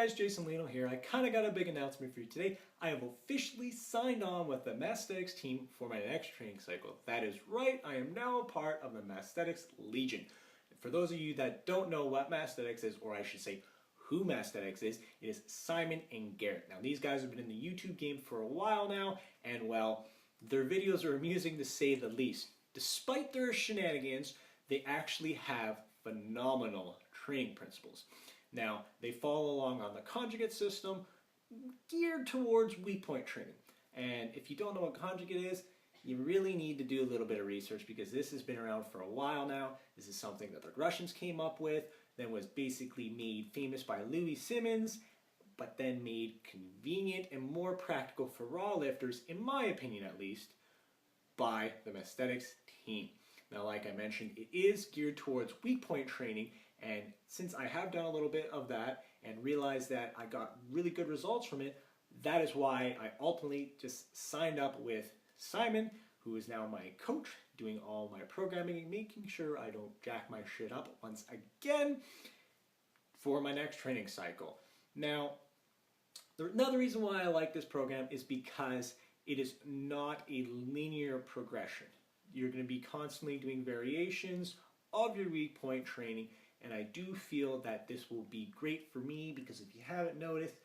guys, Jason Leno here. I kind of got a big announcement for you today. I have officially signed on with the Massthetics team for my next training cycle. That is right, I am now a part of the Massthetics Legion. For those of you that don't know what Massthetics is, or I should say who Massthetics is, it is Simon and Garrett. Now these guys have been in the YouTube game for a while now, and well, their videos are amusing to say the least. Despite their shenanigans, they actually have phenomenal training principles. Now, they follow along on the conjugate system geared towards weak point training. And if you don't know what conjugate is, you really need to do a little bit of research because this has been around for a while now. This is something that the Russians came up with, then was basically made famous by Louis Simmons, but then made convenient and more practical for raw lifters, in my opinion at least, by the Massthetics team. Now, like I mentioned, it is geared towards weak point training, and since I have done a little bit of that and realized that I got really good results from it, that is why I ultimately just signed up with Simon, who is now my coach, doing all my programming and making sure I don't jack my shit up once again for my next training cycle. Now, another reason why I like this program is because it is not a linear progression. You're going to be constantly doing variations of your weak point training, and I do feel that this will be great for me because if you haven't noticed,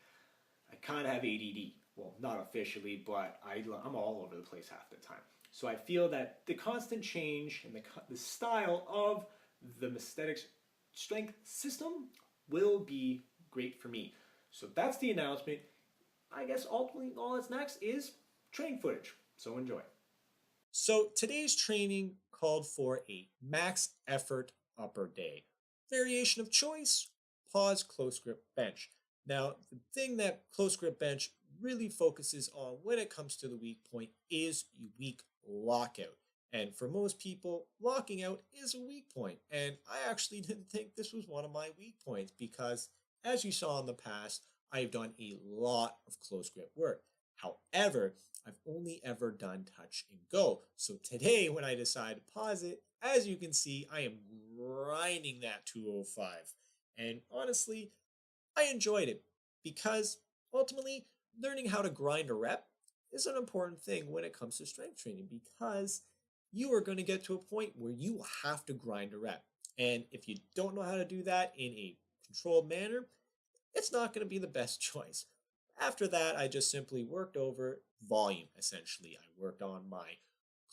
I kind of have ADD. Well, not officially, but I'm all over the place half the time. So I feel that the constant change and the style of the Massthetics strength system will be great for me. So that's the announcement. I guess ultimately all that's next is training footage. So enjoy. So today's training called for a max effort upper day. Variation of choice, pause close grip bench. Now, the thing that close grip bench really focuses on when it comes to the weak point is weak lockout. And for most people, locking out is a weak point. And I actually didn't think this was one of my weak points because, as you saw in the past, I've done a lot of close grip work. However, I've only ever done touch and go. So today, when I decide to pause it, as you can see, I am grinding that 205. And honestly, I enjoyed it because ultimately, learning how to grind a rep is an important thing when it comes to strength training because you are going to get to a point where you will have to grind a rep. And if you don't know how to do that in a controlled manner, it's not going to be the best choice. After that, I just simply worked over volume, essentially. I worked on my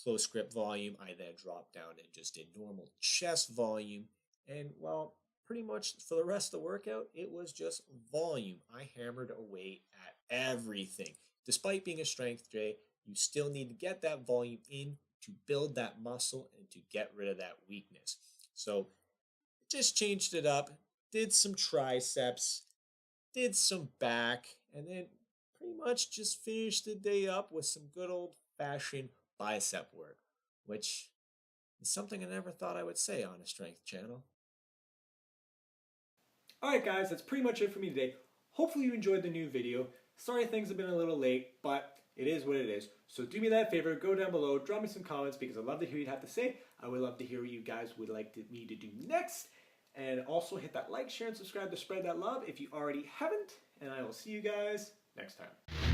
close grip volume. I then dropped down and just did normal chest volume. And, well, pretty much for the rest of the workout, it was just volume. I hammered away at everything. Despite being a strength day, you still need to get that volume in to build that muscle and to get rid of that weakness. So, just changed it up, did some triceps, did some back, and then pretty much just finished the day up with some good old-fashioned bicep work, which is something I never thought I would say on a strength channel. Alright guys, that's pretty much it for me today. Hopefully you enjoyed the new video. Sorry things have been a little late, but it is what it is. So do me that favor, go down below, drop me some comments because I'd love to hear what you have to say. I would love to hear what you guys would like me to do next. And also hit that like, share, and subscribe to spread that love if you already haven't. And I will see you guys next time.